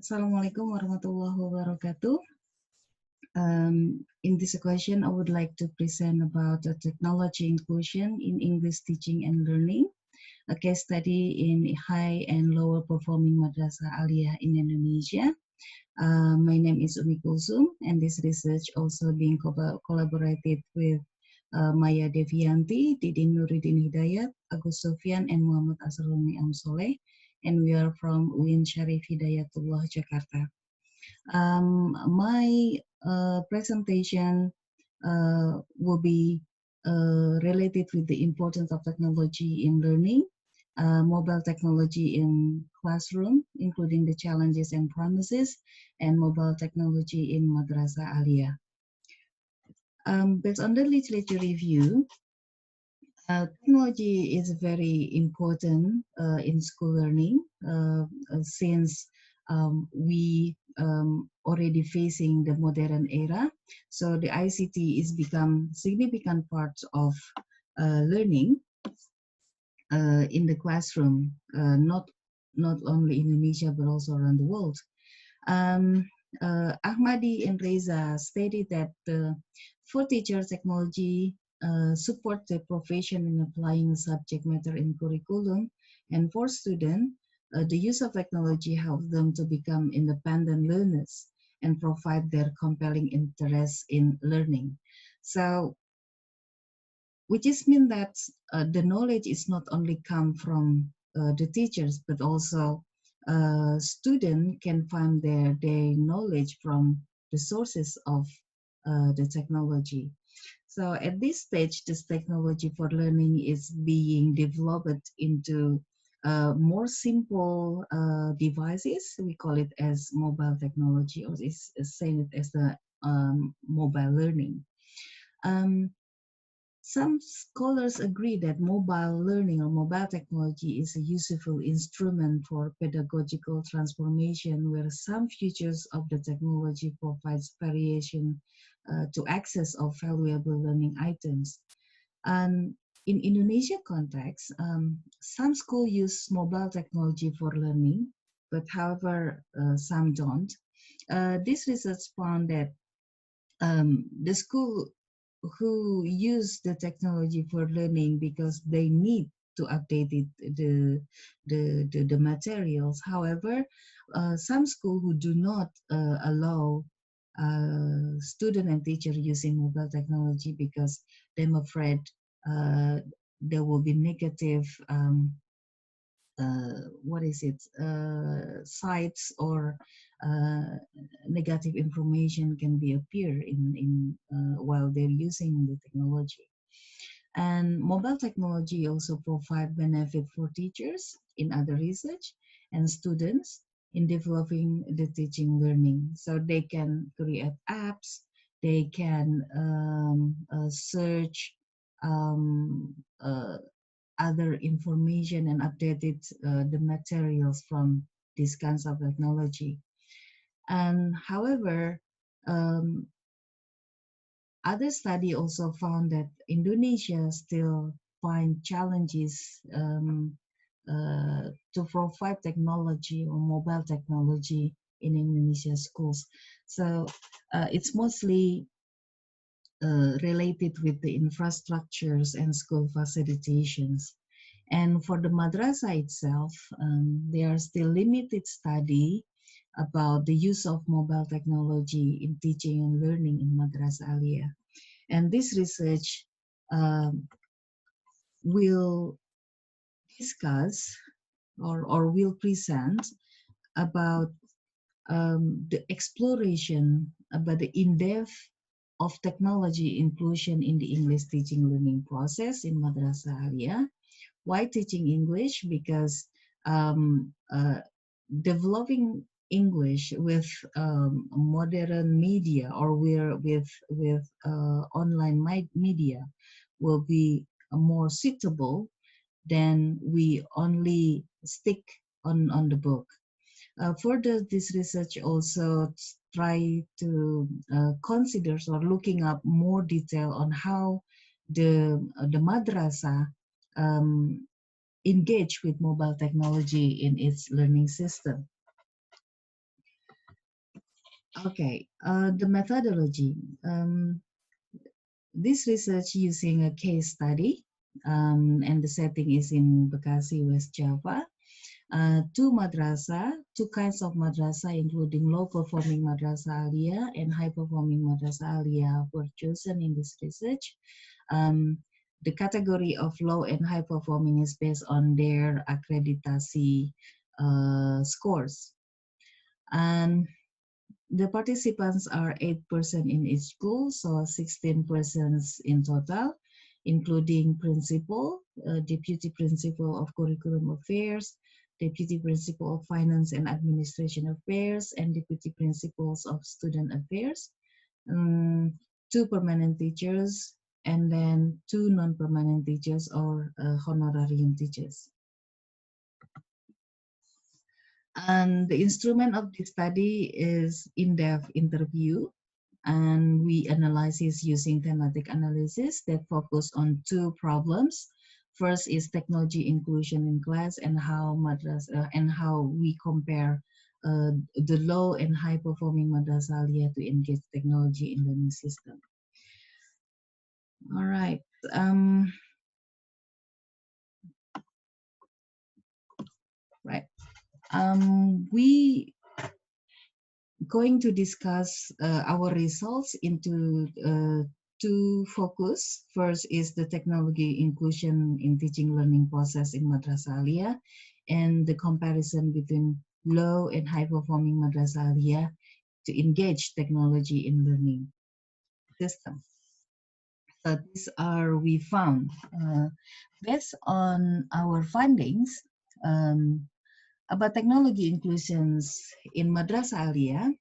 Assalamualaikum warahmatullahi wabarakatuh. In this question, I would like to present about technology inclusion in English teaching and learning, a case study in high and lower performing Madrasah Aliyah in Indonesia. My name is 014.Kultsum, and this research also being collaborated with Maya Devianti, Didin Nuruddin Hidayat, Agus Sofyan, and Muhammad Asrulmi Amsoleh, and we are from UIN Syarif Hidayatullah, Jakarta. My presentation will be related with the importance of technology in learning, mobile technology in classroom, including the challenges and promises, and mobile technology in Madrasah Aliyah. Based on the literature review, technology is very important in school learning since we already facing the modern era. So the ICT is become significant part of learning in the classroom, not only in Indonesia but also around the world. Ahmadi and Reza stated that for teachers, technology support the profession in applying subject matter in curriculum, and for students, the use of technology helps them to become independent learners and provide their compelling interest in learning. So, which is mean that the knowledge is not only come from the teachers, but also students can find their knowledge from the sources of the technology. So at this stage, this technology for learning is being developed into more simple devices. We call it as mobile technology, or is saying it as the mobile learning. Some scholars agree that mobile learning or mobile technology is a useful instrument for pedagogical transformation, where some features of the technology provides variation to access of valuable learning items. And in Indonesia context, some schools use mobile technology for learning, but however, some don't. This research found that the school who use the technology for learning because they need to update it, the materials. However, some schools who do not allow student and teacher using mobile technology because they're afraid there will be negative sites or negative information can be appear in while they're using the technology. And mobile technology also provide benefit for teachers in other research and students in developing the teaching learning. So they can create apps, they can search other information and updated the materials from these kinds of technology. And however, other study also found that Indonesia still find challenges to provide technology or mobile technology in Indonesia schools. So it's mostly related with the infrastructures and school facilitations. And for the madrasah itself, there are still limited study about the use of mobile technology in teaching and learning in Madrasah Aliyah. And this research will discuss or will present about the exploration about the in-depth of technology inclusion in the English teaching learning process in Madrasah Aliyah. Why teaching English? Because developing English with modern media or with online media will be more suitable than we only stick on the book. Further, this research also try to consider or looking up more detail on how the madrasah engage with mobile technology in its learning system. Okay, the methodology. This research using a case study, and the setting is in Bekasi, West Java. Two madrasah, two kinds of madrasah, including low-performing madrasah aliyah and high-performing madrasah aliyah, were chosen in this research. The category of low and high-performing is based on their accreditation scores. And the participants are 8% in each school, so 16 persons in total, including principal, deputy principal of curriculum affairs, deputy principal of finance and administration affairs, and deputy principals of student affairs, two permanent teachers, and then two non-permanent teachers or honorarium teachers. And the instrument of this study is in-depth interview, and we analyze this using thematic analysis that focus on two problems. First is technology inclusion in class and how we compare the low and high performing madrasah aliyah to engage technology in learning system. All right. Right. We going to discuss our results into two focus. First is the technology inclusion in teaching learning process in Madrasah Aliyah, and the comparison between low and high performing Madrasah Aliyah to engage technology in learning system. So these are we found based on our findings about technology inclusions in Madrasah Aliyah.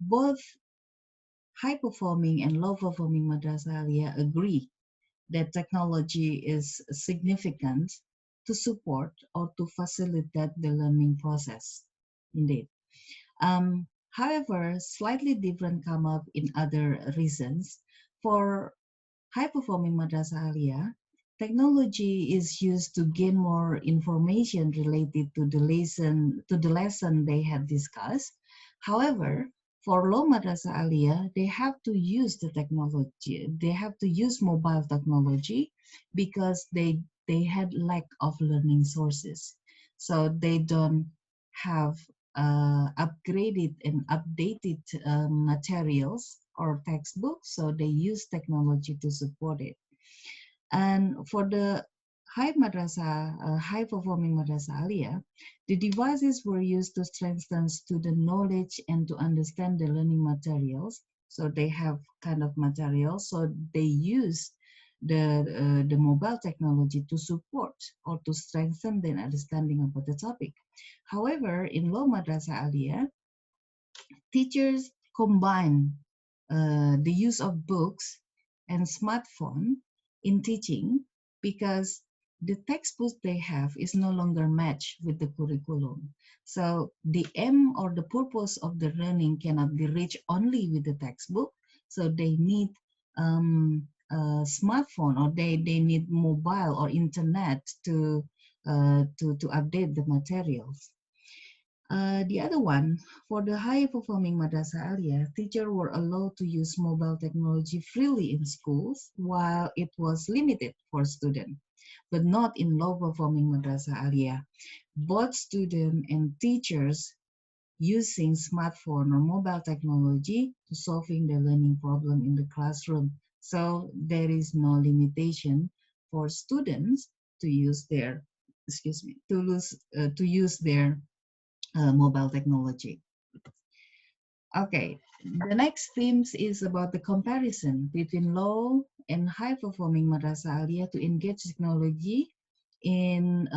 Both high-performing and low-performing madrasah aliyah agree that technology is significant to support or to facilitate the learning process. Indeed. However, slightly different come up in other reasons. For high-performing madrasah aliyah, technology is used to gain more information related to the lesson they had discussed. However, for low madrasah aliyah, they have to use the technology. They have to use mobile technology because they had lack of learning sources. So they don't have upgraded and updated materials or textbooks, so they use technology to support it. And for the high performing madrasah aliyah, the devices were used to strengthen student knowledge and to understand the learning materials. So they have kind of materials, so they use the mobile technology to support or to strengthen their understanding about the topic. However, in low madrasah aliyah, teachers combine the use of books and smartphone in teaching because the textbook they have is no longer matched with the curriculum. So the aim or the purpose of the learning cannot be reached only with the textbook. So they need a smartphone, or they need mobile or internet to update the materials. The other one, for the high-performing madrasah aliyah, teachers were allowed to use mobile technology freely in schools, while it was limited for students, but not in low-performing madrasah aliyah. Both students and teachers using smartphone or mobile technology to solving the learning problem in the classroom. So there is no limitation for students to use their, to use their mobile technology. Okay, the next themes is about the comparison between low and high performing madrasah aliyah to engage technology in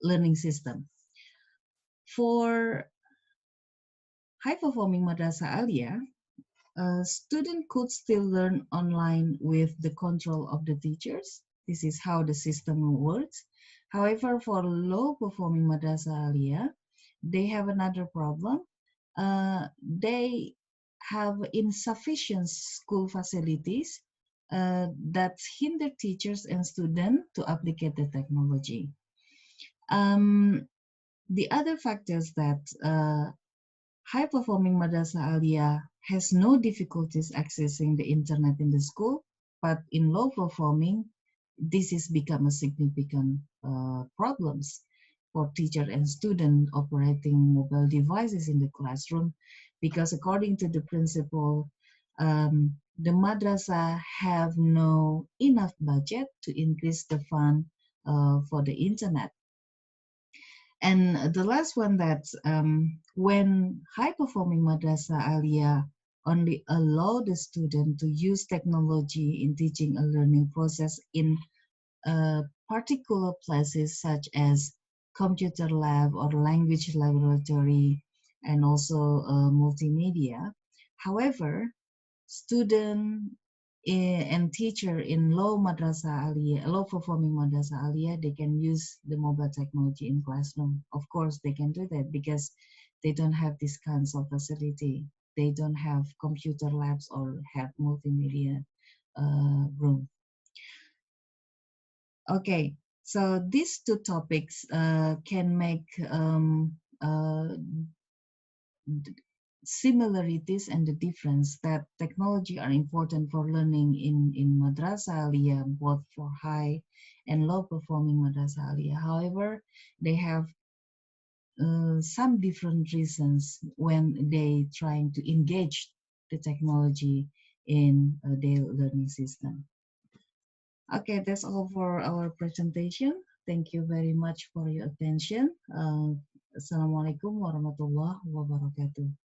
learning system. For high performing madrasah aliyah, a student could still learn online with the control of the teachers. This is how the system works. However, for low performing madrasah aliyah, they have another problem. They have insufficient school facilities that hinder teachers and students to apply the technology. The other factors that high-performing Madrasah Aliyah has no difficulties accessing the internet in the school, but in low-performing, this has become a significant problems for teacher and student operating mobile devices in the classroom, because according to the principal, the madrasah have no enough budget to increase the fund for the internet. And the last one, that when high-performing Madrasah Aliyah only allow the student to use technology in teaching a learning process in particular places such as computer lab or language laboratory, and also multimedia. However, student and teacher in low performing madrasah aliyah, they can use the mobile technology in classroom. Of course, they can do that because they don't have these kinds of facility. They don't have computer labs or have multimedia room. Okay, so these two topics can make similarities and the difference, that technology are important for learning in Madrasah Aliyah, both for high and low performing Madrasah Aliyah. However, they have some different reasons when they trying to engage the technology in their learning system. Okay, that's all for our presentation. Thank you very much for your attention. Assalamualaikum warahmatullahi wabarakatuh.